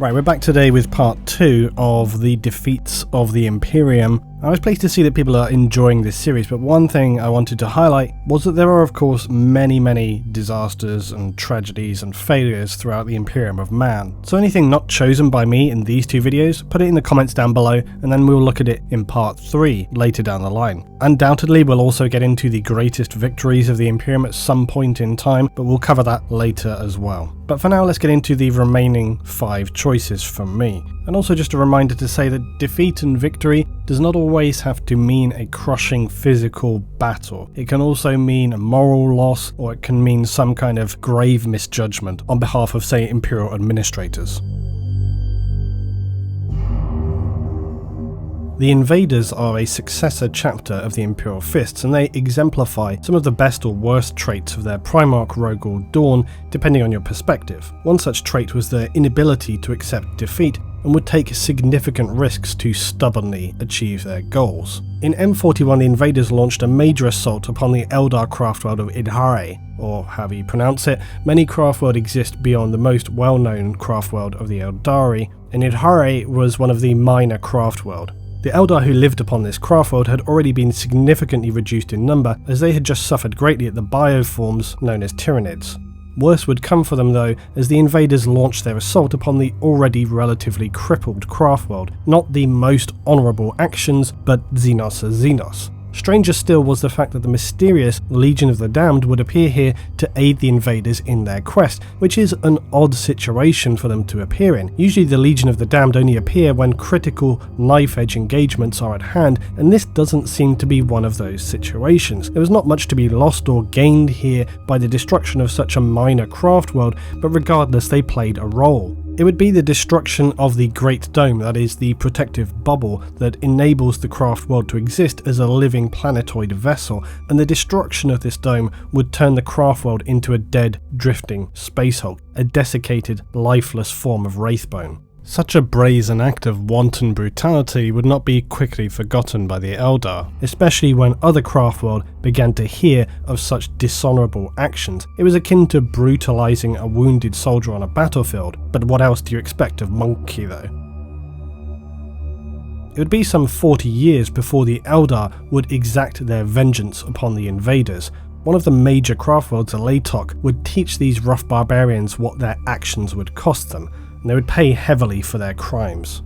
Right, we're back today with part 2 of the defeats of the Imperium. I was pleased to see that people are enjoying this series, but one thing I wanted to highlight was that there are of course many disasters and tragedies and failures throughout the Imperium of Man. So anything not chosen by me in these two videos, put it in the comments down below and then we'll look at it in part 3 later down the line. Undoubtedly we'll also get into the greatest victories of the Imperium at some point in time, but we'll cover that later as well. But for now let's get into the remaining 5 choices from me. And also just a reminder to say that defeat and victory does not always have to mean a crushing physical battle. It can also mean a moral loss, or it can mean some kind of grave misjudgment on behalf of, say, Imperial administrators. The Invaders are a successor chapter of the Imperial Fists, and they exemplify some of the best or worst traits of their Primarch, Rogue or Dawn, depending on your perspective. One such trait was their inability to accept defeat, and would take significant risks to stubbornly achieve their goals. In M41, the Invaders launched a major assault upon the Eldar craftworld of Idhare, or however you pronounce it. Many craftworlds exist beyond the most well-known craftworld of the Eldari, and Idhare was one of the minor craftworld. The Eldar who lived upon this craftworld had already been significantly reduced in number, as they had just suffered greatly at the bioforms known as Tyranids. Worse would come for them though, as the Invaders launched their assault upon the already relatively crippled craftworld. Not the most honourable actions, but Xenos as Xenos. Stranger still was the fact that the mysterious Legion of the Damned would appear here to aid the Invaders in their quest, which is an odd situation for them to appear in. Usually the Legion of the Damned only appear when critical knife-edge engagements are at hand, and this doesn't seem to be one of those situations. There was not much to be lost or gained here by the destruction of such a minor craft world, but regardless they played a role. It would be the destruction of the Great Dome, that is, the protective bubble that enables the craft world to exist as a living planetoid vessel, and the destruction of this dome would turn the craft world into a dead, drifting space hulk, a desiccated, lifeless form of Wraithbone. Such a brazen act of wanton brutality would not be quickly forgotten by the Eldar, especially when other craftworld began to hear of such dishonourable actions. It was akin to brutalising a wounded soldier on a battlefield, but what else do you expect of Monkey though? It would be some 40 years before the Eldar would exact their vengeance upon the Invaders. One of the major craftworlds, Alatok, would teach these rough barbarians what their actions would cost them, and they would pay heavily for their crimes.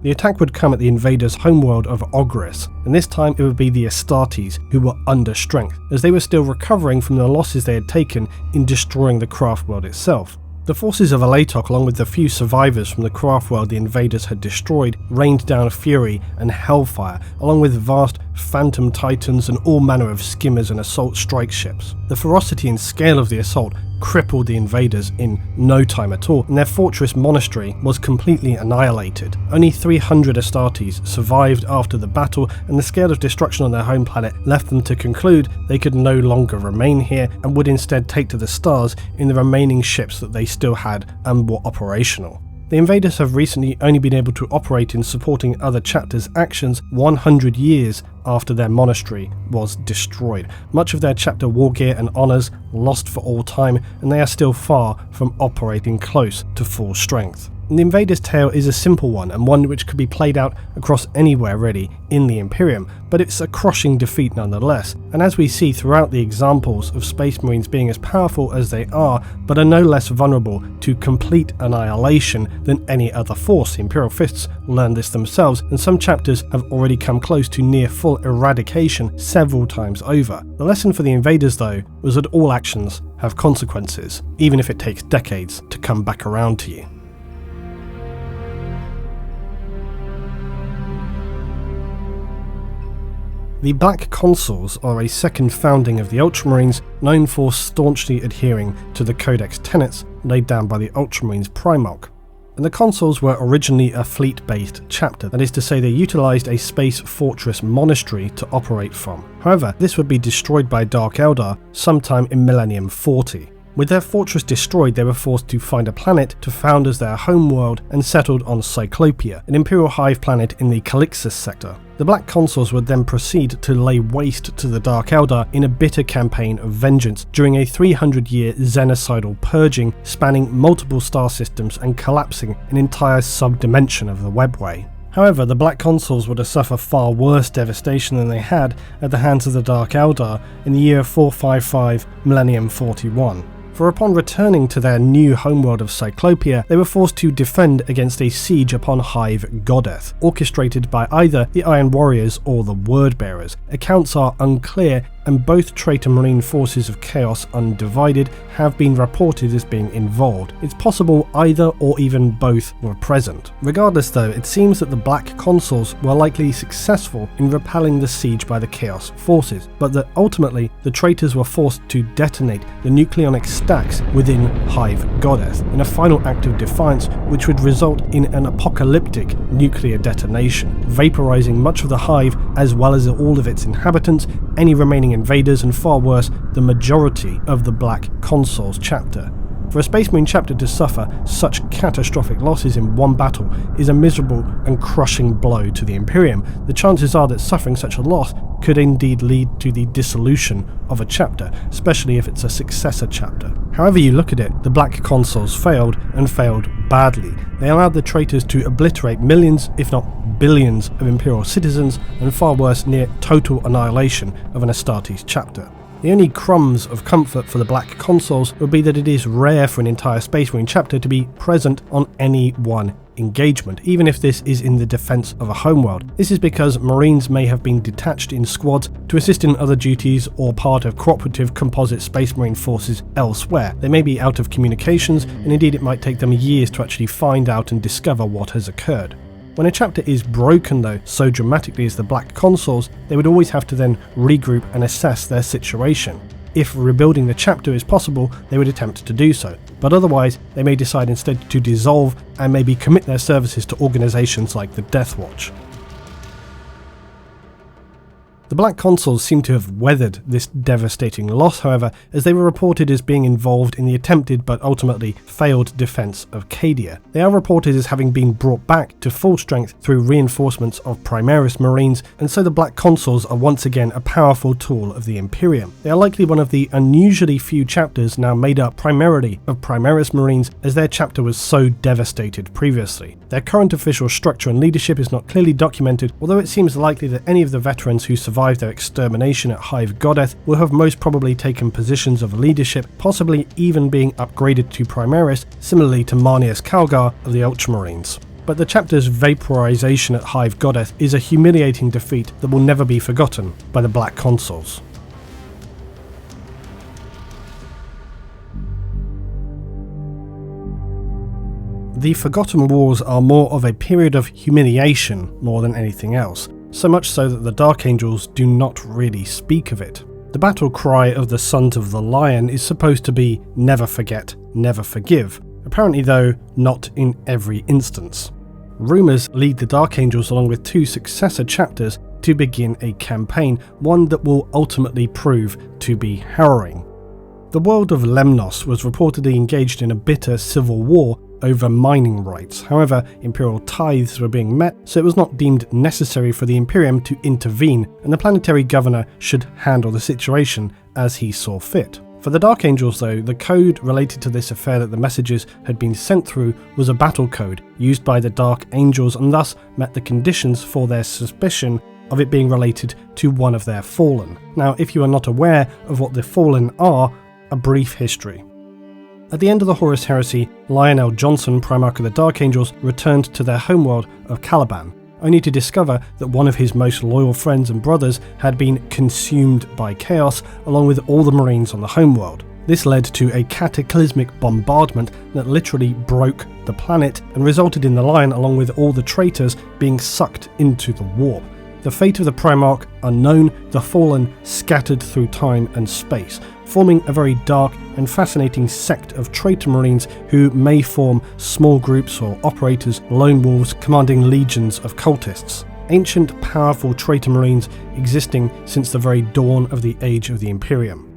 The attack would come at the Invaders' homeworld of Ogris, and this time it would be the Astartes who were under strength, as they were still recovering from the losses they had taken in destroying the craftworld itself. The forces of Alatok, along with the few survivors from the craftworld the Invaders had destroyed, rained down fury and hellfire, along with vast phantom titans and all manner of skimmers and assault strike ships. The ferocity and scale of the assault crippled the Invaders in no time at all, and their fortress monastery was completely annihilated. Only 300 Astartes survived after the battle, and the scale of destruction on their home planet left them to conclude they could no longer remain here and would instead take to the stars in the remaining ships that they still had and were operational. The Invaders have recently only been able to operate in supporting other chapters' actions 100 years after their monastery was destroyed. Much of their chapter war gear and honours lost for all time, and they are still far from operating close to full strength. And the Invaders' tale is a simple one, and one which could be played out across anywhere really in the Imperium, but it's a crushing defeat nonetheless, and as we see throughout the examples of Space Marines being as powerful as they are, but are no less vulnerable to complete annihilation than any other force. The Imperial Fists learned this themselves, and some chapters have already come close to near full eradication several times over. The lesson for the Invaders though was that all actions have consequences, even if it takes decades to come back around to you. The Black Consuls are a second founding of the Ultramarines, known for staunchly adhering to the Codex tenets laid down by the Ultramarines Primarch. And the Consuls were originally a fleet-based chapter, that is to say they utilised a space fortress monastery to operate from. However, this would be destroyed by Dark Eldar sometime in Millennium 40. With their fortress destroyed, they were forced to find a planet to found as their homeworld and settled on Cyclopia, an Imperial hive planet in the Calixus sector. The Black Consuls would then proceed to lay waste to the Dark Eldar in a bitter campaign of vengeance during a 300-year xenocidal purging spanning multiple star systems and collapsing an entire sub-dimension of the Webway. However, the Black Consuls were to suffer far worse devastation than they had at the hands of the Dark Eldar in the year 455 Millennium 41. For upon returning to their new homeworld of Cyclopia, they were forced to defend against a siege upon Hive Godeth, orchestrated by either the Iron Warriors or the Wordbearers. Accounts are unclear, and both traitor marine forces of Chaos Undivided have been reported as being involved. It's possible either or even both were present. Regardless though, it seems that the Black Consuls were likely successful in repelling the siege by the Chaos forces, but that ultimately the traitors were forced to detonate the nucleonic stacks within Hive Godeth in a final act of defiance which would result in an apocalyptic nuclear detonation, vaporizing much of the Hive as well as all of its inhabitants, any remaining invaders, and far worse, the majority of the Black Consuls chapter. For a Space Marine chapter to suffer such catastrophic losses in one battle is a miserable and crushing blow to the Imperium. The chances are that suffering such a loss could indeed lead to the dissolution of a chapter, especially if it's a successor chapter. However you look at it, the Black Consuls failed, and failed badly. They allowed the traitors to obliterate millions, if not billions, of Imperial citizens, and far worse, near total annihilation of an Astartes chapter. The only crumbs of comfort for the Black Consuls would be that it is rare for an entire Space Marine chapter to be present on any one engagement, even if this is in the defence of a homeworld. This is because Marines may have been detached in squads to assist in other duties or part of cooperative composite Space Marine forces elsewhere. They may be out of communications, and indeed it might take them years to actually find out and discover what has occurred. When a chapter is broken though so dramatically as the Black Consuls, they would always have to then regroup and assess their situation. If rebuilding the chapter is possible, they would attempt to do so, but otherwise they may decide instead to dissolve and maybe commit their services to organisations like the Death Watch. The Black Consuls seem to have weathered this devastating loss, however, as they were reported as being involved in the attempted but ultimately failed defence of Cadia. They are reported as having been brought back to full strength through reinforcements of Primaris Marines, and so the Black Consuls are once again a powerful tool of the Imperium. They are likely one of the unusually few chapters now made up primarily of Primaris Marines, as their chapter was so devastated previously. Their current official structure and leadership is not clearly documented, although it seems likely that any of the veterans who survived their extermination at Hive Godeth will have most probably taken positions of leadership, possibly even being upgraded to Primaris, similarly to Marneus Calgar of the Ultramarines. But the chapter's vaporization at Hive Godeth is a humiliating defeat that will never be forgotten by the Black Consuls. The Forgotten Wars are more of a period of humiliation more than anything else, so much so that the Dark Angels do not really speak of it. The battle cry of the Sons of the Lion is supposed to be never forget, never forgive, apparently though not in every instance. Rumours lead the Dark Angels along with two successor chapters to begin a campaign, one that will ultimately prove to be harrowing. The world of Lemnos was reportedly engaged in a bitter civil war over mining rights. However, Imperial tithes were being met, so it was not deemed necessary for the Imperium to intervene, and the planetary governor should handle the situation as he saw fit. For the Dark Angels though, the code related to this affair that the messages had been sent through was a battle code used by the Dark Angels, and thus met the conditions for their suspicion of it being related to one of their Fallen. Now, if you are not aware of what the Fallen are, a brief history. At the end of the Horus Heresy, Lionel Johnson, Primarch of the Dark Angels, returned to their homeworld of Caliban, only to discover that one of his most loyal friends and brothers had been consumed by chaos, along with all the Marines on the homeworld. This led to a cataclysmic bombardment that literally broke the planet and resulted in the Lion, along with all the traitors, being sucked into the warp. The fate of the Primarch unknown, the Fallen scattered through time and space, forming a very dark and fascinating sect of traitor marines who may form small groups or operate as lone wolves commanding legions of cultists. Ancient, powerful traitor marines existing since the very dawn of the Age of the Imperium.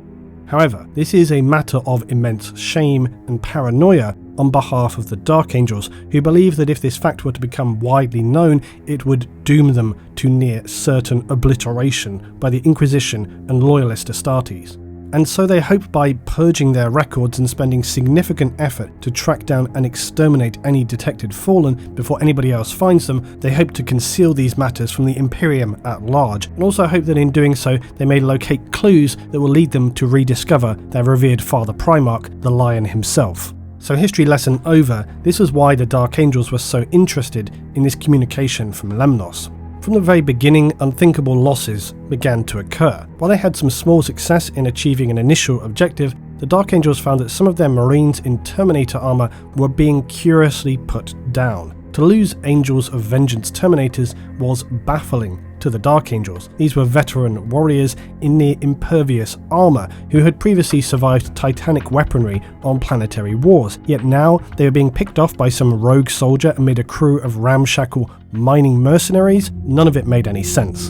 However, this is a matter of immense shame and paranoia on behalf of the Dark Angels, who believe that if this fact were to become widely known, it would doom them to near certain obliteration by the Inquisition and Loyalist Astartes. And so they hope by purging their records and spending significant effort to track down and exterminate any detected Fallen before anybody else finds them, they hope to conceal these matters from the Imperium at large, and also hope that in doing so they may locate clues that will lead them to rediscover their revered Father Primarch, the Lion himself. So history lesson over, this was why the Dark Angels were so interested in this communication from Lemnos. From the very beginning, unthinkable losses began to occur. While they had some small success in achieving an initial objective, the Dark Angels found that some of their Marines in Terminator armor were being curiously put down. To lose Angels of Vengeance Terminators was baffling to the Dark Angels. These were veteran warriors in near impervious armor who had previously survived titanic weaponry on planetary wars, yet now they were being picked off by some rogue soldier amid a crew of ramshackle mining mercenaries. None of it made any sense.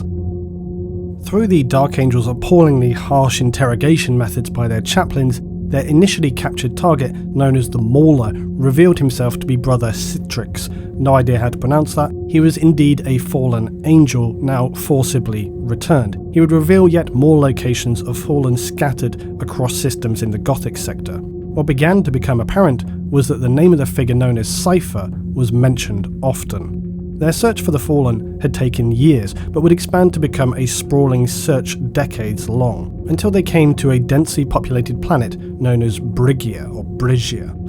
Through the Dark Angels' appallingly harsh interrogation methods by their chaplains, their initially captured target, known as the Mauler, revealed himself to be Brother Citrix. No idea how to pronounce that. He was indeed a fallen angel, now forcibly returned. He would reveal yet more locations of Fallen scattered across systems in the Gothic sector. What began to become apparent was that the name of the figure known as Cypher was mentioned often. Their search for the Fallen had taken years, but would expand to become a sprawling search decades long, until they came to a densely populated planet known as Brigia.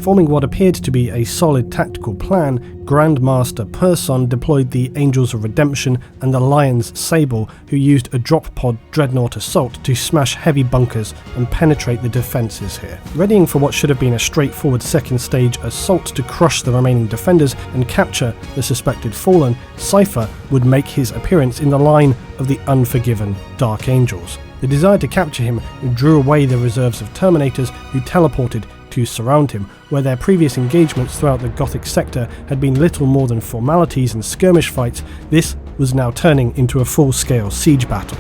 Forming what appeared to be a solid tactical plan, Grandmaster Person deployed the Angels of Redemption and the Lion's Sable, who used a drop pod dreadnought assault to smash heavy bunkers and penetrate the defences here. Readying for what should have been a straightforward second stage assault to crush the remaining defenders and capture the suspected Fallen, Cypher would make his appearance in the line of the unforgiven Dark Angels. The desire to capture him drew away the reserves of Terminators who teleported to surround him, where their previous engagements throughout the Gothic sector had been little more than formalities and skirmish fights. This was now turning into a full-scale siege battle.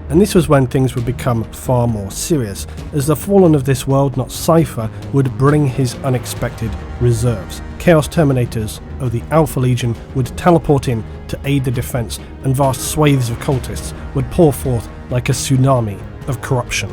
And this was when things would become far more serious, as the Fallen of this world, not Cypher, would bring his unexpected reserves. Chaos Terminators of the Alpha Legion would teleport in to aid the defense, and vast swathes of cultists would pour forth like a tsunami of corruption.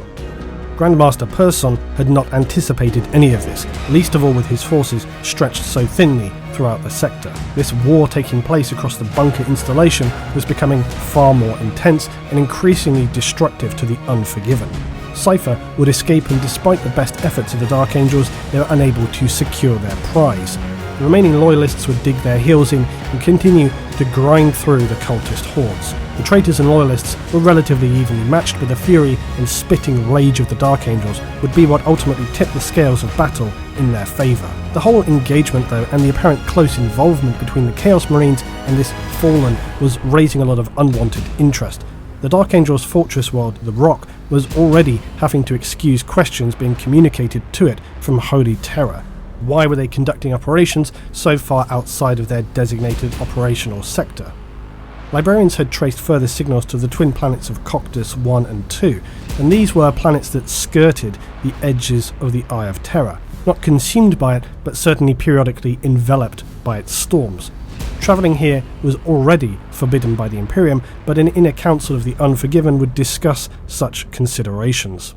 Grandmaster Person had not anticipated any of this, least of all with his forces stretched so thinly throughout the sector. This war taking place across the bunker installation was becoming far more intense and increasingly destructive to the unforgiven. Cypher would escape, and despite the best efforts of the Dark Angels, they were unable to secure their prize. The remaining loyalists would dig their heels in and continue to grind through the cultist hordes. The traitors and loyalists were relatively evenly matched, but the fury and spitting rage of the Dark Angels would be what ultimately tipped the scales of battle in their favour. The whole engagement though, and the apparent close involvement between the Chaos Marines and this Fallen, was raising a lot of unwanted interest. The Dark Angels' fortress world, the Rock, was already having to excuse questions being communicated to it from Holy Terror. Why were they conducting operations so far outside of their designated operational sector? Librarians had traced further signals to the twin planets of Coctus 1 and 2, and these were planets that skirted the edges of the Eye of Terror, not consumed by it, but certainly periodically enveloped by its storms. Travelling here was already forbidden by the Imperium, but an inner council of the Unforgiven would discuss such considerations.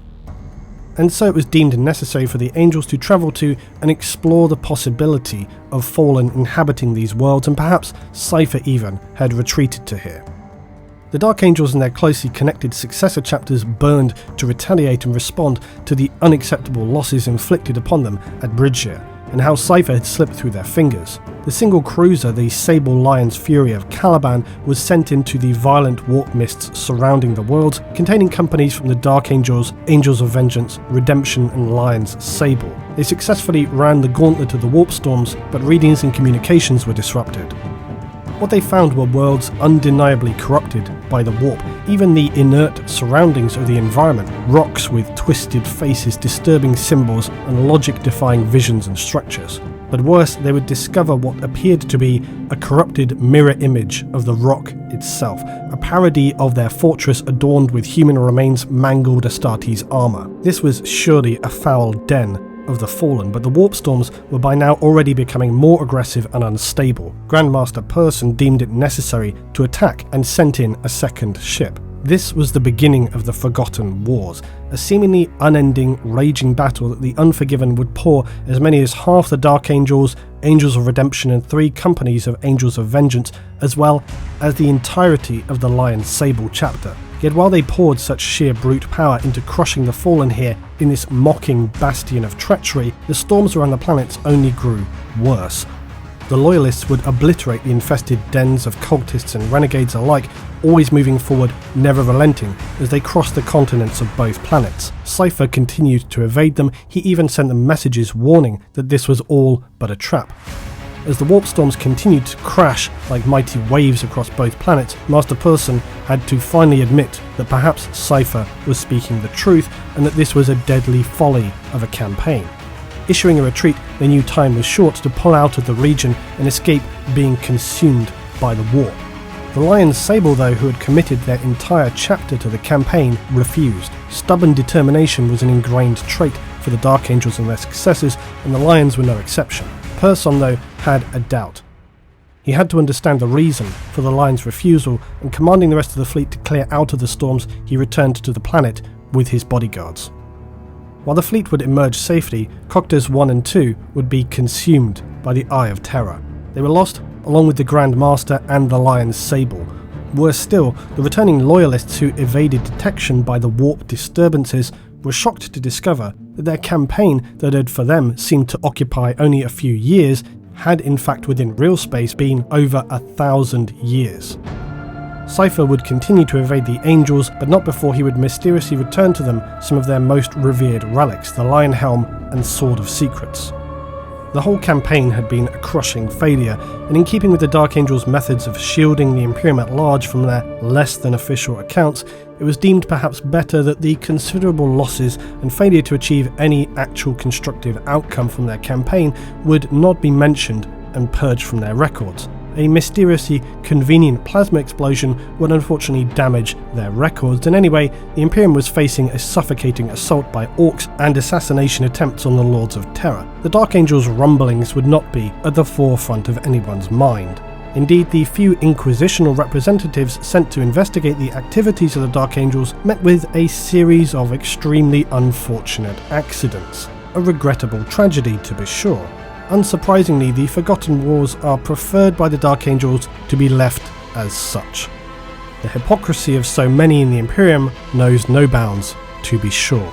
And so it was deemed necessary for the Angels to travel to and explore the possibility of Fallen inhabiting these worlds, and perhaps Cypher even had retreated to here. The Dark Angels and their closely connected successor chapters burned to retaliate and respond to the unacceptable losses inflicted upon them at Brigia, and how Cypher had slipped through their fingers. The single cruiser, the Sable Lion's Fury of Caliban, was sent into the violent warp mists surrounding the world, containing companies from the Dark Angels, Angels of Vengeance, Redemption and Lion's Sable. They successfully ran the gauntlet of the warp storms, but readings and communications were disrupted. What they found were worlds undeniably corrupted by the warp, even the inert surroundings of the environment, rocks with twisted faces, disturbing symbols and logic-defying visions and structures. But worse, they would discover what appeared to be a corrupted mirror image of the rock itself, a parody of their fortress adorned with human remains mangled Astartes' armour. This was surely a foul den of the Fallen, but the warp storms were by now already becoming more aggressive and unstable. Grandmaster Persson deemed it necessary to attack and sent in a second ship. This was the beginning of the Forgotten Wars, a seemingly unending, raging battle that the Unforgiven would pour as many as half the Dark Angels, Angels of Redemption and 3 companies of Angels of Vengeance, as well as the entirety of the Lion's Sable chapter. Yet while they poured such sheer brute power into crushing the Fallen here in this mocking bastion of treachery, the storms around the planets only grew worse. The Loyalists would obliterate the infested dens of cultists and renegades alike, always moving forward, never relenting, as they crossed the continents of both planets. Cypher continued to evade them. He even sent them messages warning that this was all but a trap. As the warp storms continued to crash like mighty waves across both planets, Master Persson had to finally admit that perhaps Cypher was speaking the truth and that this was a deadly folly of a campaign. Issuing a retreat, they knew time was short to pull out of the region and escape being consumed by the war. The Lion's Sable, though, who had committed their entire chapter to the campaign, refused. Stubborn determination was an ingrained trait for the Dark Angels and their successors, and the Lions were no exception. Persson, though, had a doubt. He had to understand the reason for the Lions' refusal, and commanding the rest of the fleet to clear out of the storms, he returned to the planet with his bodyguards. While the fleet would emerge safely, Coctors 1 and 2 would be consumed by the Eye of Terror. They were lost along with the Grand Master and the Lion's Sable. Worse still, the returning Loyalists who evaded detection by the warp disturbances were shocked to discover that their campaign that had for them seemed to occupy only a few years had in fact within real space been over 1,000 years. Cypher would continue to evade the Angels, but not before he would mysteriously return to them some of their most revered relics, the Lion Helm and Sword of Secrets. The whole campaign had been a crushing failure, and in keeping with the Dark Angels' methods of shielding the Imperium at large from their less than official accounts, it was deemed perhaps better that the considerable losses and failure to achieve any actual constructive outcome from their campaign would not be mentioned and purged from their records. A mysteriously convenient plasma explosion would unfortunately damage their records, and anyway, the Imperium was facing a suffocating assault by orcs and assassination attempts on the Lords of Terror. The Dark Angels' rumblings would not be at the forefront of anyone's mind. Indeed, the few inquisitional representatives sent to investigate the activities of the Dark Angels met with a series of extremely unfortunate accidents. A regrettable tragedy, to be sure. Unsurprisingly, the Forgotten Wars are preferred by the Dark Angels to be left as such. The hypocrisy of so many in the Imperium knows no bounds, to be sure.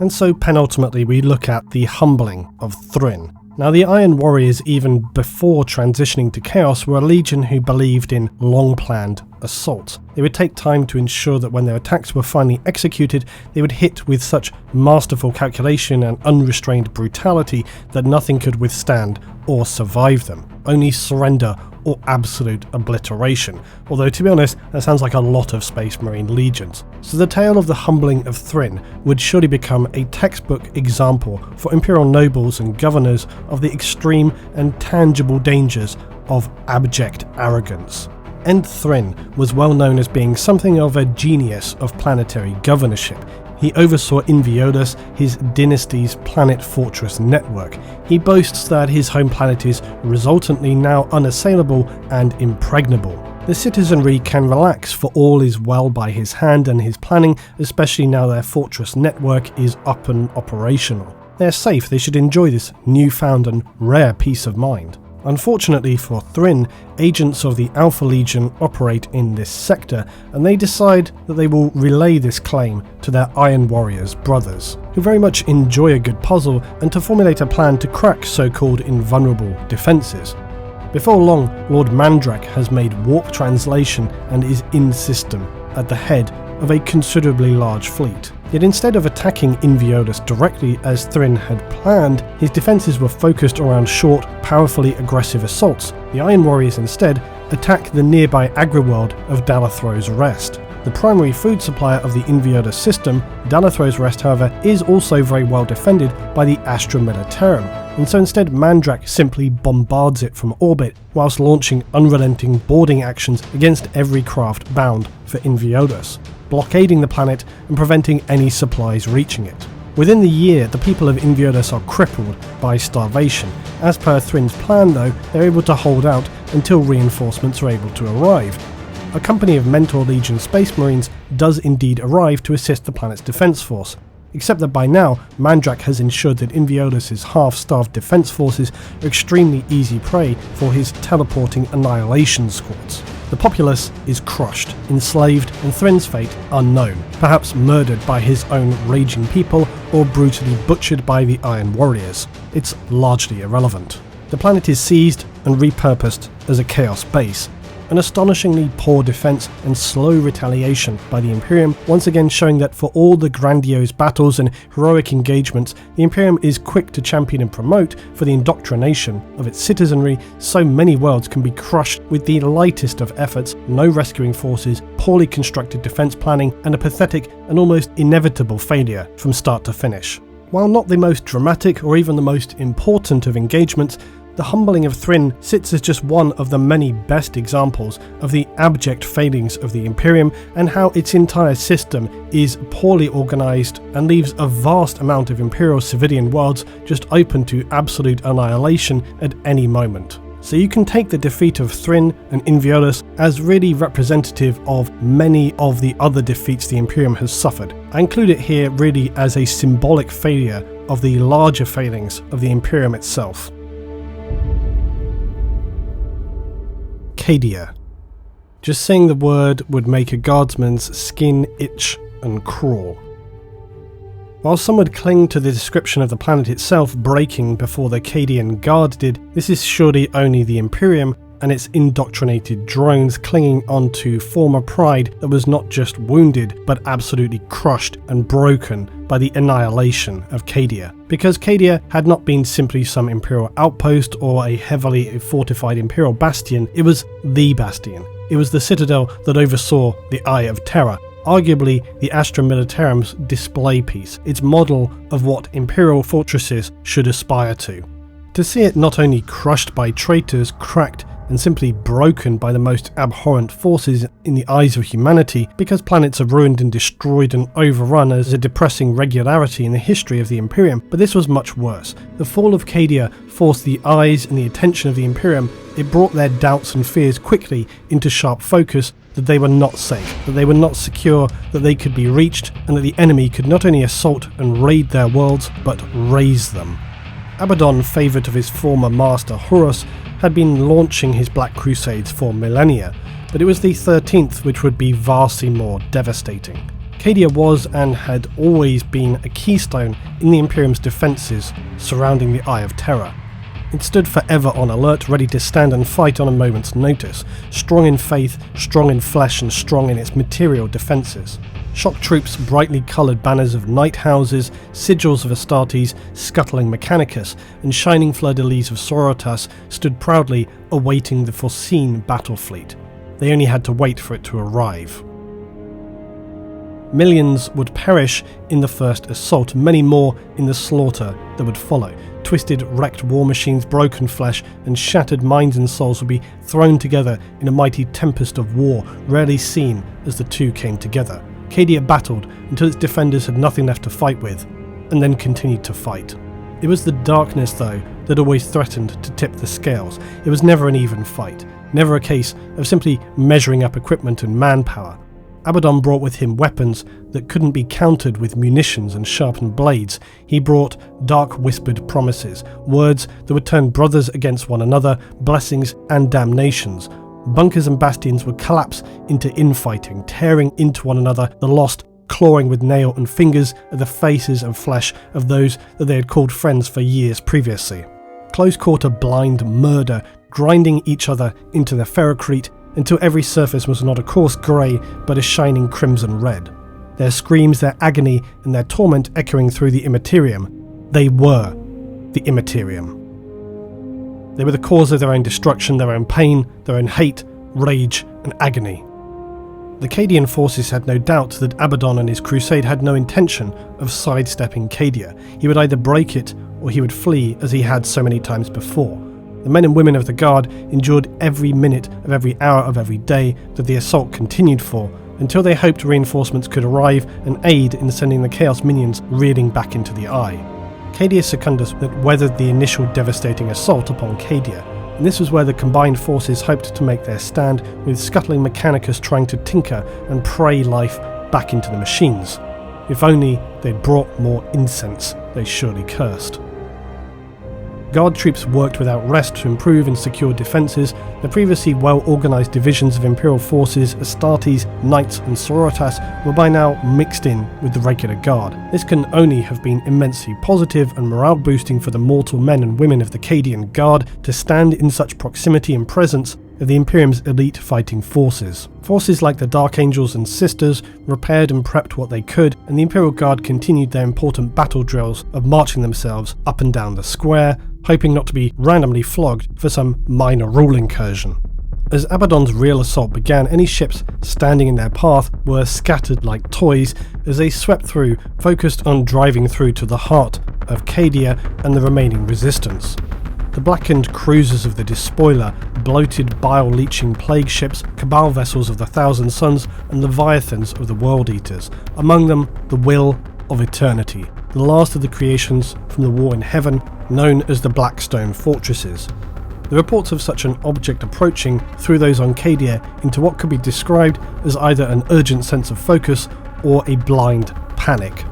And so penultimately we look at the Humbling of Thorin. Now, the Iron Warriors, even before transitioning to Chaos, were a legion who believed in long-planned assaults. They would take time to ensure that when their attacks were finally executed, they would hit with such masterful calculation and unrestrained brutality that nothing could withstand or survive them. Only surrender or absolute obliteration, although to be honest, that sounds like a lot of Space Marine legions. So the tale of the Humbling of Thorin would surely become a textbook example for Imperial nobles and governors of the extreme and tangible dangers of abject arrogance. Ent Thorin was well known as being something of a genius of planetary governorship. He oversaw Inviotus, his dynasty's planet fortress network. He boasts that his home planet is resultantly now unassailable and impregnable. The citizenry can relax, for all is well by his hand and his planning, especially now their fortress network is up and operational. They're safe, they should enjoy this newfound and rare peace of mind. Unfortunately for Thorin, agents of the Alpha Legion operate in this sector, and they decide that they will relay this claim to their Iron Warriors brothers, who very much enjoy a good puzzle and to formulate a plan to crack so-called invulnerable defences. Before long, Lord Mandrak has made warp translation and is in system at the head of a considerably large fleet. Yet instead of attacking Inviotus directly as Thorin had planned, his defences were focused around short, powerfully aggressive assaults. The Iron Warriors instead attack the nearby agri-world of Dalathrow's Rest. The primary food supplier of the Inviodus system, Dalathrow's Rest, however, is also very well defended by the Astra Militarum, and so instead Mandrak simply bombards it from orbit whilst launching unrelenting boarding actions against every craft bound for Inviodus, blockading the planet and preventing any supplies reaching it. Within the year, the people of Inviodus are crippled by starvation. As per Thrin's plan though, they're able to hold out until reinforcements are able to arrive. A company of Mentor Legion Space Marines does indeed arrive to assist the planet's defence force, except that by now Mandrak has ensured that Inviodus' half-starved defence forces are extremely easy prey for his teleporting annihilation squads. The populace is crushed, enslaved, and Thrin's fate unknown, perhaps murdered by his own raging people or brutally butchered by the Iron Warriors. It's largely irrelevant. The planet is seized and repurposed as a chaos base, an astonishingly poor defence and slow retaliation by the Imperium, once again showing that for all the grandiose battles and heroic engagements the Imperium is quick to champion and promote for the indoctrination of its citizenry, so many worlds can be crushed with the lightest of efforts, no rescuing forces, poorly constructed defence planning, and a pathetic and almost inevitable failure from start to finish. While not the most dramatic or even the most important of engagements, the Humbling of Thorin sits as just one of the many best examples of the abject failings of the Imperium and how its entire system is poorly organised and leaves a vast amount of Imperial civilian worlds just open to absolute annihilation at any moment. So you can take the defeat of Thorin and Inviodus as really representative of many of the other defeats the Imperium has suffered. I include it here really as a symbolic failure of the larger failings of the Imperium itself. Cadia. Just saying the word would make a guardsman's skin itch and crawl. While some would cling to the description of the planet itself breaking before the Cadian Guard did, this is surely only the Imperium and its indoctrinated drones clinging onto former pride that was not just wounded but absolutely crushed and broken by the annihilation of Cadia. Because Cadia had not been simply some Imperial outpost or a heavily fortified Imperial bastion, it was the bastion. It was the citadel that oversaw the Eye of Terror, arguably the Astra Militarum's display piece, its model of what Imperial fortresses should aspire to. To see it not only crushed by traitors, cracked and simply broken by the most abhorrent forces in the eyes of humanity, because planets are ruined and destroyed and overrun as a depressing regularity in the history of the Imperium, but this was much worse. The Fall of Cadia forced the eyes and the attention of the Imperium. It brought their doubts and fears quickly into sharp focus, that they were not safe, that they were not secure, that they could be reached, and that the enemy could not only assault and raid their worlds, but raze them. Abaddon, favourite of his former master Horus, had been launching his Black Crusades for millennia, but it was the 13th which would be vastly more devastating. Cadia was and had always been a keystone in the Imperium's defences surrounding the Eye of Terror. It stood forever on alert, ready to stand and fight on a moment's notice, strong in faith, strong in flesh and strong in its material defences. Shock troops, brightly coloured banners of night houses, sigils of Astartes, scuttling Mechanicus, and shining fleur-de-lis of Sorotas stood proudly awaiting the foreseen battle fleet. They only had to wait for it to arrive. Millions would perish in the first assault, many more in the slaughter that would follow. Twisted, wrecked war machines, broken flesh, and shattered minds and souls would be thrown together in a mighty tempest of war, rarely seen as the two came together. Cadia battled until its defenders had nothing left to fight with, and then continued to fight. It was the darkness, though, that always threatened to tip the scales. It was never an even fight, never a case of simply measuring up equipment and manpower. Abaddon brought with him weapons that couldn't be countered with munitions and sharpened blades. He brought dark whispered promises, words that would turn brothers against one another, blessings and damnations. Bunkers and bastions would collapse into infighting, tearing into one another, the lost clawing with nail and fingers at the faces and flesh of those that they had called friends for years previously. Close-quarter blind murder, grinding each other into their ferrocrete until every surface was not a coarse grey but a shining crimson red. Their screams, their agony and their torment echoing through the Imperium. They were the Imperium. They were the cause of their own destruction, their own pain, their own hate, rage and agony. The Cadian forces had no doubt that Abaddon and his crusade had no intention of sidestepping Cadia. He would either break it or he would flee, as he had so many times before. The men and women of the Guard endured every minute of every hour of every day that the assault continued for, until they hoped reinforcements could arrive and aid in sending the Chaos minions reeling back into the Eye. Cadia Secundus that weathered the initial devastating assault upon Cadia, and this was where the combined forces hoped to make their stand, with scuttling Mechanicus trying to tinker and pray life back into the machines. If only they'd brought more incense, they surely cursed. Guard troops worked without rest to improve and secure defences. The previously well-organised divisions of Imperial forces, Astartes, Knights and Sororitas were by now mixed in with the regular Guard. This can only have been immensely positive and morale-boosting for the mortal men and women of the Cadian Guard to stand in such proximity and presence of the Imperium's elite fighting forces. Forces like the Dark Angels and Sisters repaired and prepped what they could, and the Imperial Guard continued their important battle drills of marching themselves up and down the square, hoping not to be randomly flogged for some minor rule incursion. As Abaddon's real assault began, any ships standing in their path were scattered like toys as they swept through, focused on driving through to the heart of Cadia and the remaining resistance. The blackened cruisers of the Despoiler, bloated bile-leeching plague ships, cabal vessels of the Thousand Suns, and leviathans of the World Eaters, among them the Will of Eternity, the last of the creations from the War in Heaven, known as the Blackstone Fortresses. The reports of such an object approaching threw those on Cadia into what could be described as either an urgent sense of focus or a blind panic.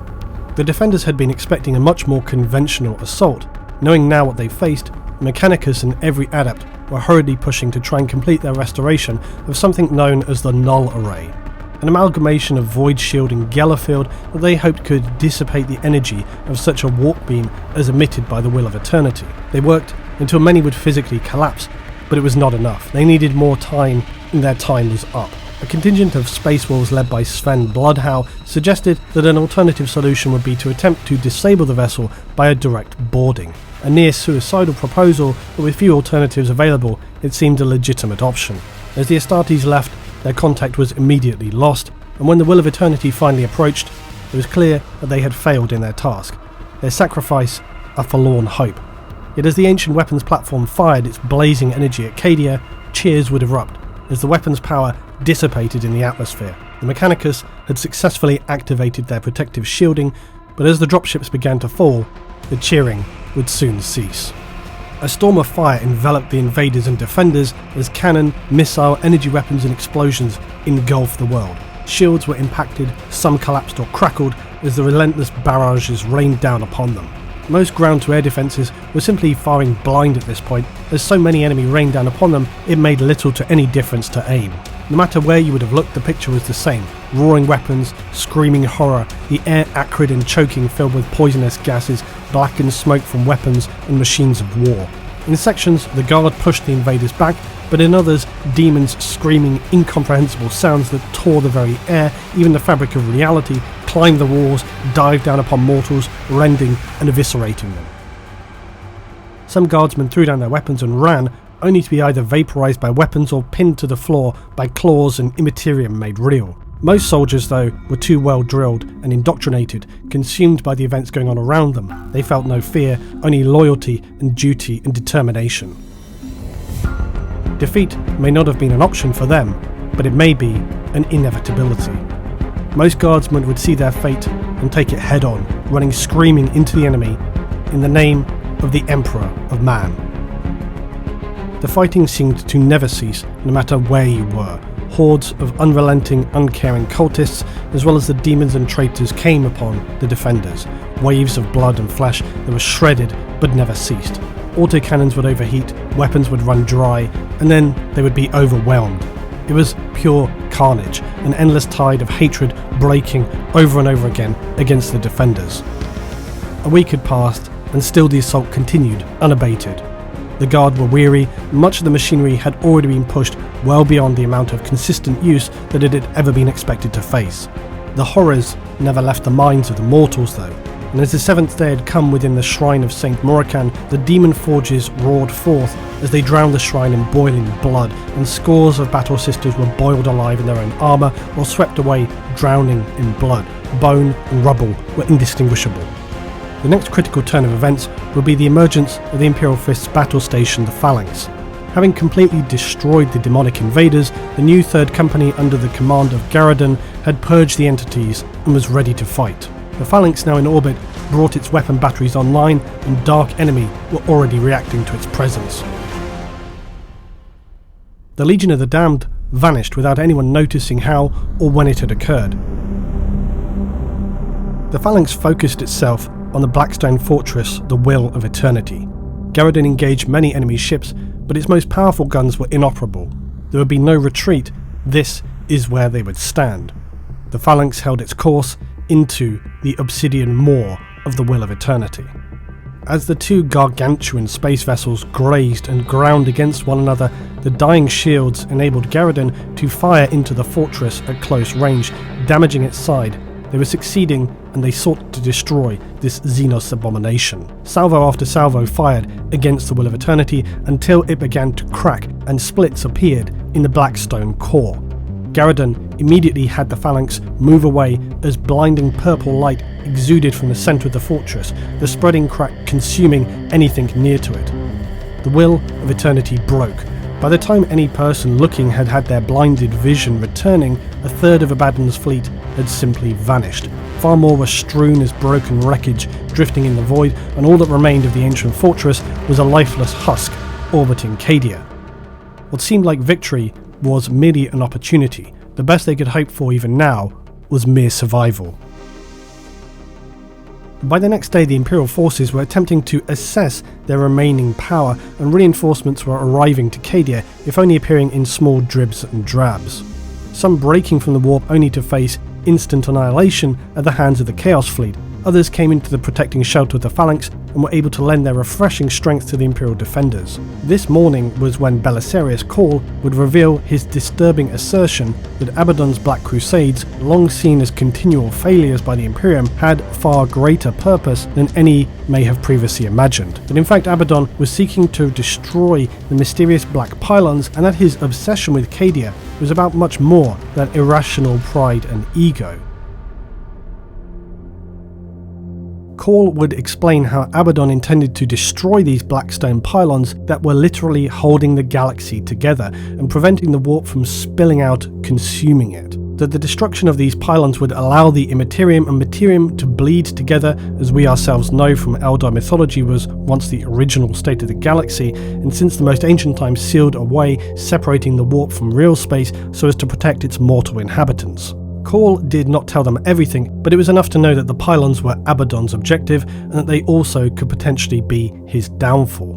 The defenders had been expecting a much more conventional assault. Knowing now what they faced, Mechanicus and every adept were hurriedly pushing to try and complete their restoration of something known as the Null Array, an amalgamation of void shield and Gellerfield that they hoped could dissipate the energy of such a warp beam as emitted by the Will of Eternity. They worked until many would physically collapse, but it was not enough. They needed more time, and their time was up. A contingent of Space Wolves led by Sven Bloodhow suggested that an alternative solution would be to attempt to disable the vessel by a direct boarding. A near-suicidal proposal, but with few alternatives available, it seemed a legitimate option. As the Astartes left, their contact was immediately lost, and when the Will of Eternity finally approached, it was clear that they had failed in their task. Their sacrifice, a forlorn hope. Yet as the ancient weapons platform fired its blazing energy at Cadia, cheers would erupt, as the weapons power dissipated in the atmosphere. The Mechanicus had successfully activated their protective shielding, but as the dropships began to fall, the cheering would soon cease. A storm of fire enveloped the invaders and defenders as cannon, missile, energy weapons and explosions engulfed the world. Shields were impacted, some collapsed or crackled as the relentless barrages rained down upon them. Most ground-to-air defences were simply firing blind at this point, as so many enemy rained down upon them it made little to any difference to aim. No matter where you would have looked, the picture was the same. Roaring weapons, screaming horror, the air acrid and choking, filled with poisonous gases, blackened smoke from weapons and machines of war. In sections, the Guard pushed the invaders back, but in others, demons screaming incomprehensible sounds that tore the very air, even the fabric of reality, climbed the walls, dived down upon mortals, rending and eviscerating them. Some guardsmen threw down their weapons and ran, only to be either vaporized by weapons or pinned to the floor by claws and Imperium made real. Most soldiers, though, were too well drilled and indoctrinated, consumed by the events going on around them. They felt no fear, only loyalty and duty and determination. Defeat may not have been an option for them, but it may be an inevitability. Most guardsmen would see their fate and take it head on, running screaming into the enemy in the name of the Emperor of Man. The fighting seemed to never cease, no matter where you were. Hordes of unrelenting, uncaring cultists, as well as the demons and traitors, came upon the defenders. Waves of blood and flesh that were shredded but never ceased. Autocannons would overheat, weapons would run dry, and then they would be overwhelmed. It was pure carnage, an endless tide of hatred breaking over and over again against the defenders. A week had passed, and still the assault continued, unabated. The Guard were weary, much of the machinery had already been pushed well beyond the amount of consistent use that it had ever been expected to face. The horrors never left the minds of the mortals though. and as the seventh day had come within the shrine of Saint Morican, the demon forges roared forth as they drowned the shrine in boiling blood, and scores of battle sisters were boiled alive in their own armour or swept away, drowning in blood. Bone and rubble were indistinguishable. The next critical turn of events would be the emergence of the Imperial Fist's battle station, the Phalanx. Having completely destroyed the demonic invaders, the new Third Company under the command of Abaddon had purged the entities and was ready to fight. The Phalanx, now in orbit, brought its weapon batteries online, and Dark Enemy were already reacting to its presence. The Legion of the Damned vanished without anyone noticing how or when it had occurred. The Phalanx focused itself on the Blackstone fortress, the Will of Eternity. Abaddon engaged many enemy ships, but its most powerful guns were inoperable. There would be no retreat. This is where they would stand. The Phalanx held its course into the obsidian maw of the Will of Eternity. As the two gargantuan space vessels grazed and ground against one another, the dying shields enabled Abaddon to fire into the fortress at close range, damaging its side. They were succeeding, and they sought to destroy this Xenos abomination. Salvo after salvo fired against the Will of Eternity until it began to crack and splits appeared in the Blackstone core. Abaddon immediately had the Phalanx move away as blinding purple light exuded from the centre of the fortress, the spreading crack consuming anything near to it. The Will of Eternity broke. By the time any person looking had had their blinded vision returning, a third of Abaddon's fleet had simply vanished. Far more were strewn as broken wreckage drifting in the void, and all that remained of the ancient fortress was a lifeless husk orbiting Cadia. What seemed like victory was merely an opportunity. The best they could hope for even now was mere survival. By the next day, the Imperial forces were attempting to assess their remaining power, and reinforcements were arriving to Cadia, if only appearing in small dribs and drabs. Some breaking from the warp only to face instant annihilation at the hands of the Chaos Fleet. Others came into the protecting shelter of the Phalanx and were able to lend their refreshing strength to the Imperial defenders. This morning was when Belisarius Cawl would reveal his disturbing assertion that Abaddon's Black Crusades, long seen as continual failures by the Imperium, had far greater purpose than any may have previously imagined. That in fact Abaddon was seeking to destroy the mysterious Black Pylons, and that his obsession with Cadia was about much more than irrational pride and ego. Cawl would explain how Abaddon intended to destroy these Blackstone pylons that were literally holding the galaxy together and preventing the warp from spilling out, consuming it. That the destruction of these pylons would allow the Imperium and Materium to bleed together, as we ourselves know from Eldar mythology was once the original state of the galaxy, and since the most ancient times sealed away, separating the warp from real space so as to protect its mortal inhabitants. Cawl did not tell them everything, but it was enough to know that the pylons were Abaddon's objective, and that they also could potentially be his downfall.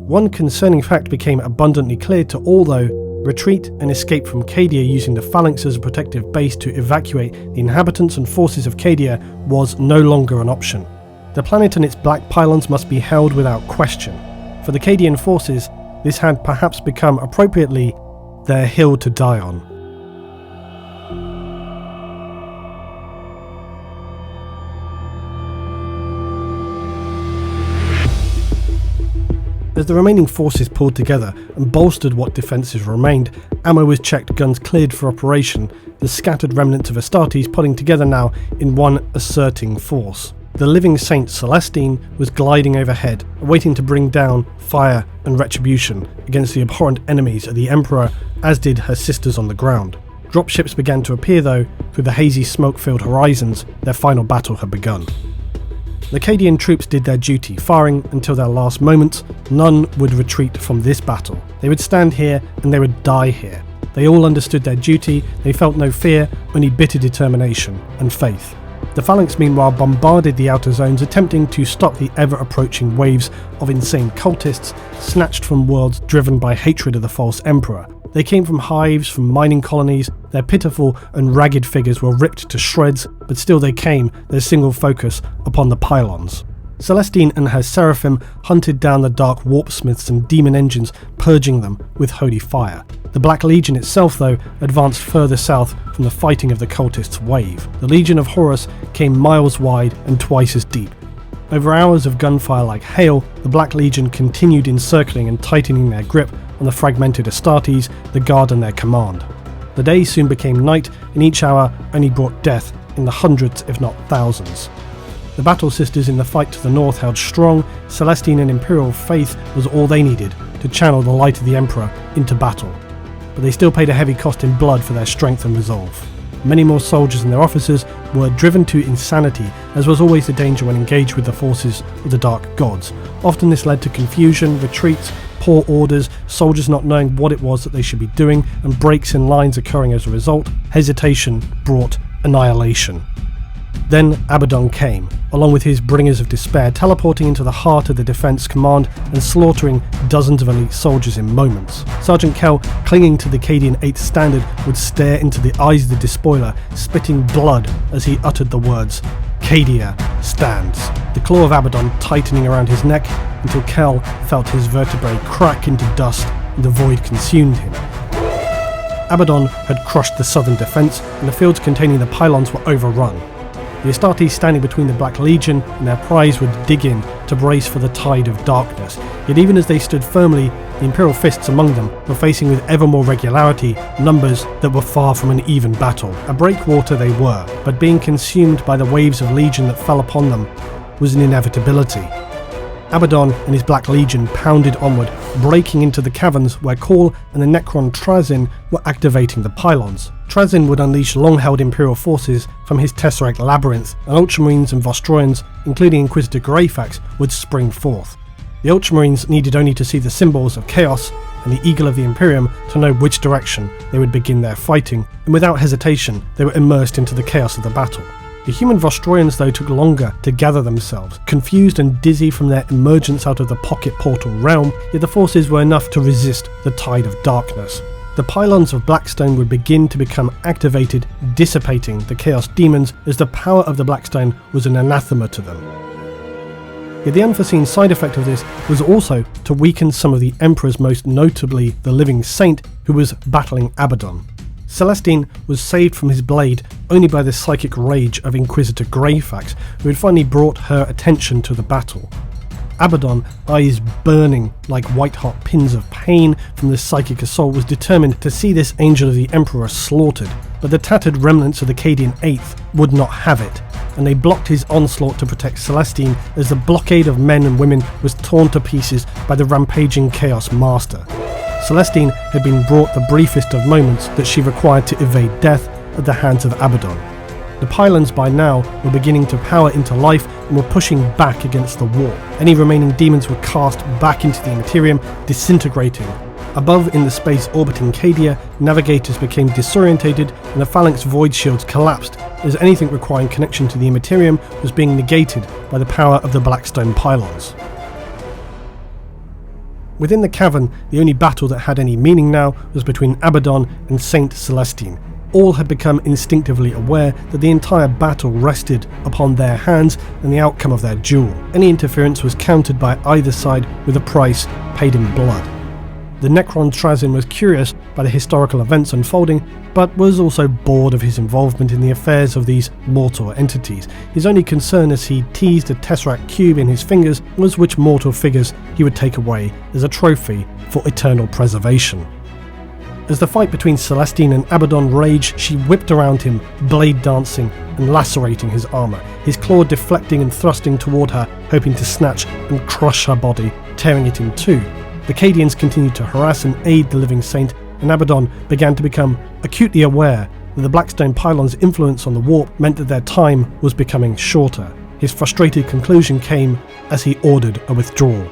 One concerning fact became abundantly clear to all though: retreat and escape from Cadia using the Phalanx as a protective base to evacuate the inhabitants and forces of Cadia was no longer an option. The planet and its black pylons must be held without question. For the Cadian forces, this had perhaps become appropriately their hill to die on. As the remaining forces pulled together and bolstered what defences remained, ammo was checked, guns cleared for operation, the scattered remnants of Astartes putting together now in one asserting force. The living saint Celestine was gliding overhead, waiting to bring down fire and retribution against the abhorrent enemies of the Emperor, as did her sisters on the ground. Dropships began to appear though, through the hazy smoke-filled horizons. Their final battle had begun. The Cadian troops did their duty, firing until their last moments. None would retreat from this battle. They would stand here and they would die here. They all understood their duty, they felt no fear, only bitter determination and faith. The Phalanx meanwhile bombarded the outer zones, attempting to stop the ever-approaching waves of insane cultists snatched from worlds driven by hatred of the false Emperor. They came from hives, from mining colonies. Their pitiful and ragged figures were ripped to shreds, but still they came, their single focus upon the Pylons. Celestine and her seraphim hunted down the dark warpsmiths and demon engines, purging them with holy fire. The Black Legion itself, though, advanced further south from the fighting of the cultists' wave. The Legion of Horus came miles wide and twice as deep. Over hours of gunfire like hail, the Black Legion continued encircling and tightening their grip on the fragmented Astartes, the Guard and their command. The day soon became night, and each hour only brought death in the hundreds if not thousands. The Battle Sisters in the fight to the north held strong. Celestine and Imperial faith was all they needed to channel the light of the Emperor into battle. But they still paid a heavy cost in blood for their strength and resolve. Many more soldiers and their officers were driven to insanity, as was always the danger when engaged with the forces of the Dark Gods. Often this led to confusion, retreats, poor orders, soldiers not knowing what it was that they should be doing, and breaks in lines occurring as a result. Hesitation brought annihilation. Then Abaddon came, along with his Bringers of Despair, teleporting into the heart of the Defense Command and slaughtering dozens of elite soldiers in moments. Sergeant Kell, clinging to the Cadian 8th standard, would stare into the eyes of the despoiler, spitting blood as he uttered the words, "Cadia stands." The claw of Abaddon tightening around his neck until Kell felt his vertebrae crack into dust and the void consumed him. Abaddon had crushed the southern defence, and the fields containing the Pylons were overrun. The Astartes standing between the Black Legion and their prize would dig in to brace for the tide of darkness. Yet even as they stood firmly, the Imperial fists among them were facing with ever more regularity numbers that were far from an even battle. A breakwater they were, but being consumed by the waves of Legion that fell upon them was an inevitability. Abaddon and his Black Legion pounded onward, breaking into the caverns where Khal and the Necron Trazyn were activating the Pylons. Trazyn would unleash long-held Imperial forces from his Tesseract labyrinth, and Ultramarines and Vostroyans, including Inquisitor Greyfax, would spring forth. The Ultramarines needed only to see the symbols of chaos and the Eagle of the Imperium to know which direction they would begin their fighting, and without hesitation they were immersed into the chaos of the battle. The human Vostroyans, though, took longer to gather themselves, confused and dizzy from their emergence out of the pocket portal realm, yet the forces were enough to resist the tide of darkness. The Pylons of Blackstone would begin to become activated, dissipating the Chaos Demons, as the power of the Blackstone was an anathema to them. Yet the unforeseen side effect of this was also to weaken some of the Emperors, most notably the Living Saint, who was battling Abaddon. Celestine was saved from his blade only by the psychic rage of Inquisitor Greyfax, who had finally brought her attention to the battle. Abaddon, eyes burning like white-hot pins of pain from this psychic assault, was determined to see this Angel of the Emperor slaughtered, but the tattered remnants of the Cadian 8th would not have it, and they blocked his onslaught to protect Celestine as the blockade of men and women was torn to pieces by the rampaging Chaos Master. Celestine had been brought the briefest of moments that she required to evade death at the hands of Abaddon. The Pylons by now were beginning to power into life and were pushing back against the wall. Any remaining demons were cast back into the Imperium, disintegrating. Above in the space orbiting Cadia, navigators became disorientated and the Phalanx void shields collapsed, as anything requiring connection to the Imperium was being negated by the power of the Blackstone Pylons. Within the cavern, the only battle that had any meaning now was between Abaddon and Saint Celestine. All had become instinctively aware that the entire battle rested upon their hands and the outcome of their duel. Any interference was countered by either side with a price paid in blood. The Necron Trazyn was curious by the historical events unfolding, but was also bored of his involvement in the affairs of these mortal entities. His only concern as he teased a Tesseract cube in his fingers was which mortal figures he would take away as a trophy for eternal preservation. As the fight between Celestine and Abaddon raged, she whipped around him, blade dancing and lacerating his armour, his claw deflecting and thrusting toward her, hoping to snatch and crush her body, tearing it in two. The Cadians continued to harass and aid the Living Saint, and Abaddon began to become acutely aware that the Blackstone Pylons' influence on the warp meant that their time was becoming shorter. His frustrated conclusion came as he ordered a withdrawal.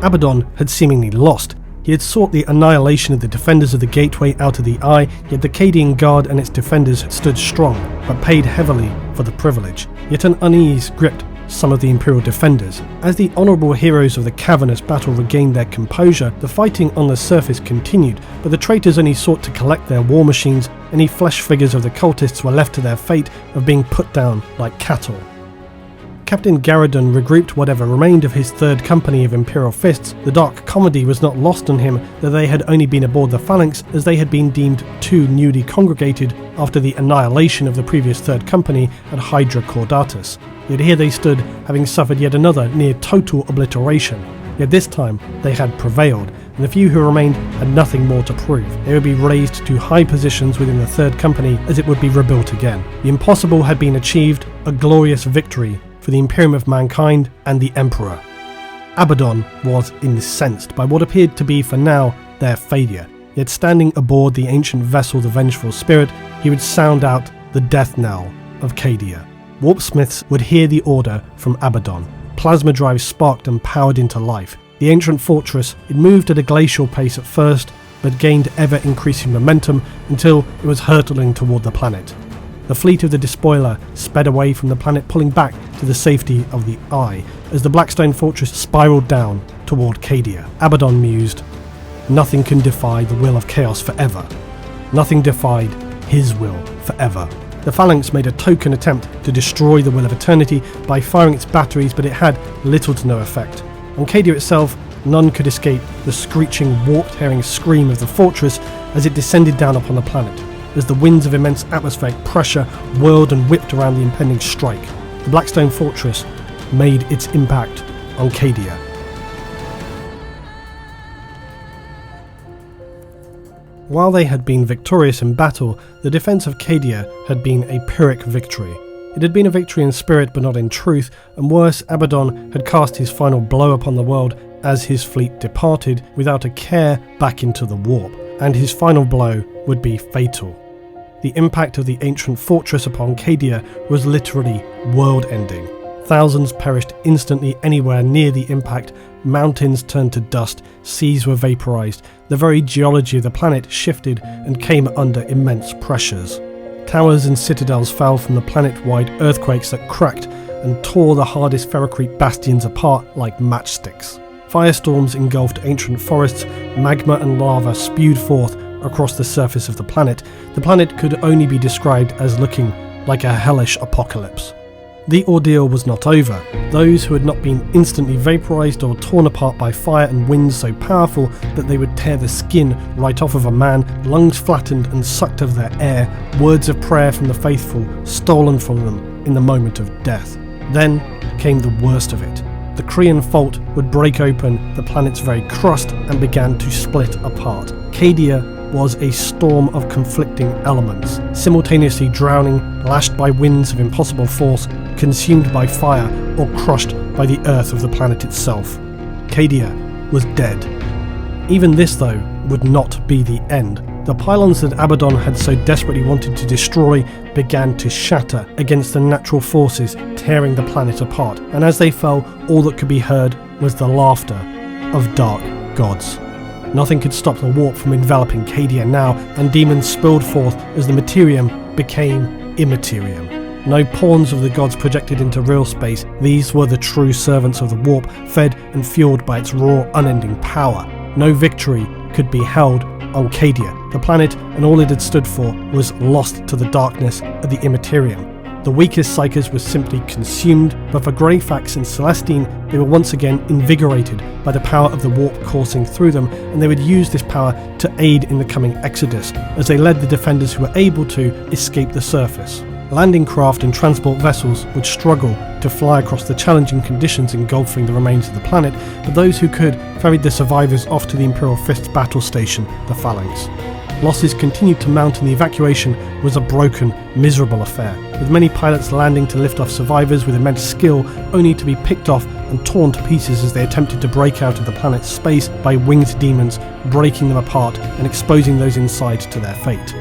Abaddon had seemingly lost. He had sought the annihilation of the defenders of the Gateway out of the Eye, yet the Cadian Guard and its defenders stood strong, but paid heavily for the privilege. Yet an unease gripped some of the Imperial defenders. As the honourable heroes of the cavernous battle regained their composure, the fighting on the surface continued, but the traitors only sought to collect their war machines. Any flesh figures of the cultists were left to their fate of being put down like cattle. Captain Garradon regrouped whatever remained of his third company of Imperial Fists, the dark comedy was not lost on him that they had only been aboard the Phalanx as they had been deemed too newly congregated after the annihilation of the previous third company at Hydra Caudatus. Yet here they stood, having suffered yet another near total obliteration. Yet this time they had prevailed, and the few who remained had nothing more to prove. They would be raised to high positions within the third company as it would be rebuilt again. The impossible had been achieved, a glorious victory for the Imperium of Mankind and the Emperor. Abaddon was incensed by what appeared to be for now their failure, yet standing aboard the ancient vessel the Vengeful Spirit, he would sound out the death knell of Cadia. Warpsmiths would hear the order from Abaddon. Plasma drives sparked and powered into life. The ancient fortress, it moved at a glacial pace at first, but gained ever-increasing momentum until it was hurtling toward the planet. The fleet of the Despoiler sped away from the planet, pulling back to the safety of the Eye, as the Blackstone fortress spiraled down toward Cadia. Abaddon mused, "Nothing can defy the will of chaos forever. Nothing defied his will forever." The Phalanx made a token attempt to destroy the Will of Eternity by firing its batteries, but it had little to no effect. On Cadia itself, none could escape the screeching, warp-tearing scream of the fortress as it descended down upon the planet, as the winds of immense atmospheric pressure whirled and whipped around the impending strike. The Blackstone fortress made its impact on Cadia. While they had been victorious in battle, the defence of Cadia had been a Pyrrhic victory. It had been a victory in spirit but not in truth, and worse, Abaddon had cast his final blow upon the world as his fleet departed without a care back into the warp, and his final blow would be fatal. The impact of the ancient fortress upon Cadia was literally world-ending. Thousands perished instantly anywhere near the impact, mountains turned to dust, seas were vaporized, the very geology of the planet shifted and came under immense pressures. Towers and citadels fell from the planet-wide earthquakes that cracked and tore the hardest ferrocrete bastions apart like matchsticks. Firestorms engulfed ancient forests, magma and lava spewed forth across the surface of the planet. The planet could only be described as looking like a hellish apocalypse. The ordeal was not over. Those who had not been instantly vaporized or torn apart by fire and winds so powerful that they would tear the skin right off of a man, lungs flattened and sucked of their air, words of prayer from the faithful stolen from them in the moment of death. Then came the worst of it. The Krian Fault would break open the planet's very crust and began to split apart. Cadia was a storm of conflicting elements, simultaneously drowning, lashed by winds of impossible force, consumed by fire, or crushed by the earth of the planet itself. Cadia was dead. Even this, though, would not be the end. The pylons that Abaddon had so desperately wanted to destroy began to shatter against the natural forces tearing the planet apart, and as they fell, all that could be heard was the laughter of dark gods. Nothing could stop the warp from enveloping Cadia now, and demons spilled forth as the Materium became Immaterium. No pawns of the gods projected into real space, these were the true servants of the warp, fed and fueled by its raw, unending power. No victory could be held on Cadia. The planet and all it had stood for was lost to the darkness of the Immaterium. The weakest psychers were simply consumed, but for Greyfax and Celestine, they were once again invigorated by the power of the warp coursing through them, and they would use this power to aid in the coming exodus, as they led the defenders who were able to escape the surface. Landing craft and transport vessels would struggle to fly across the challenging conditions engulfing the remains of the planet, but those who could ferried the survivors off to the Imperial Fist's battle station, the Phalanx. Losses continued to mount and the evacuation was a broken, miserable affair, with many pilots landing to lift off survivors with immense skill, only to be picked off and torn to pieces as they attempted to break out of the planet's space by winged demons, breaking them apart and exposing those inside to their fate.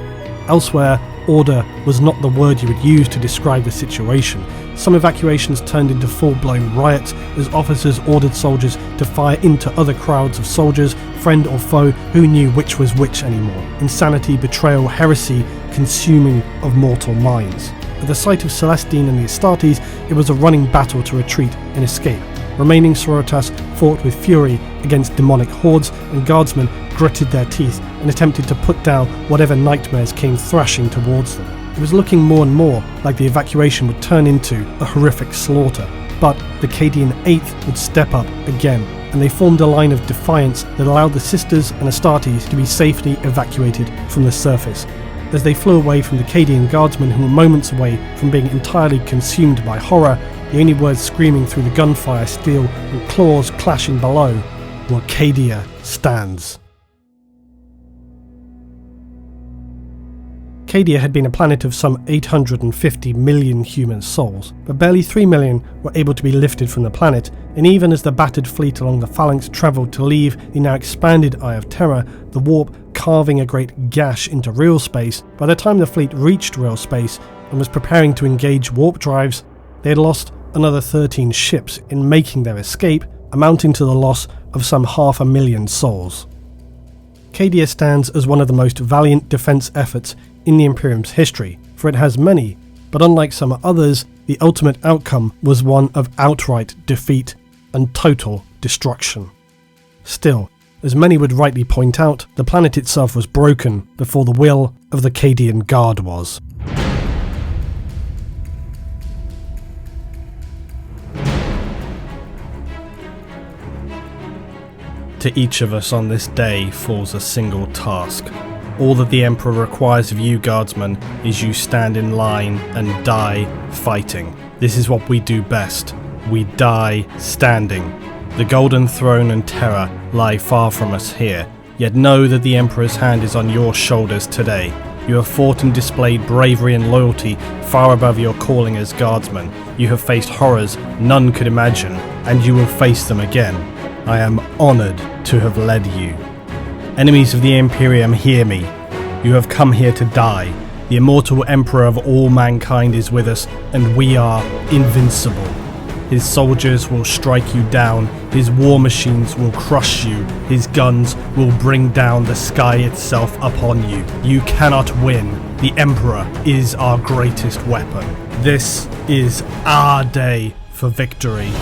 Elsewhere, order was not the word you would use to describe the situation. Some evacuations turned into full-blown riots as officers ordered soldiers to fire into other crowds of soldiers, friend or foe, who knew which was which anymore. Insanity, betrayal, heresy, consuming of mortal minds. At the sight of Celestine and the Astartes, it was a running battle to retreat and escape. Remaining Sororitas fought with fury against demonic hordes, and guardsmen gritted their teeth and attempted to put down whatever nightmares came thrashing towards them. It was looking more and more like the evacuation would turn into a horrific slaughter. but the Cadian 8th would step up again, and they formed a line of defiance that allowed the Sisters and Astartes to be safely evacuated from the surface. As they flew away from the Cadian guardsmen who were moments away from being entirely consumed by horror, the only words screaming through the gunfire, steel and claws clashing below were "Cadia stands." Cadia had been a planet of some 850 million human souls, but barely 3 million were able to be lifted from the planet, and even as the battered fleet along the Phalanx travelled to leave the now expanded Eye of Terror, the warp carving a great gash into real space, by the time the fleet reached real space and was preparing to engage warp drives, they had lost another 13 ships in making their escape, amounting to the loss of some 500,000 souls. Cadia stands as one of the most valiant defence efforts in the Imperium's history, for it has many, but unlike some others, the ultimate outcome was one of outright defeat and total destruction. Still, as many would rightly point out, the planet itself was broken before the will of the Cadian Guard was. To each of us on this day falls a single task. All that the Emperor requires of you, Guardsmen, is you stand in line and die fighting. This is what we do best. We die standing. The Golden Throne and Terror lie far from us here, yet know that the Emperor's hand is on your shoulders today. You have fought and displayed bravery and loyalty far above your calling as Guardsmen. You have faced horrors none could imagine, and you will face them again. I am honoured to have led you. Enemies of the Imperium, hear me. You have come here to die. The immortal Emperor of all mankind is with us, and we are invincible. His soldiers will strike you down, his war machines will crush you, his guns will bring down the sky itself upon you. You cannot win. The Emperor is our greatest weapon. This is our day for victory.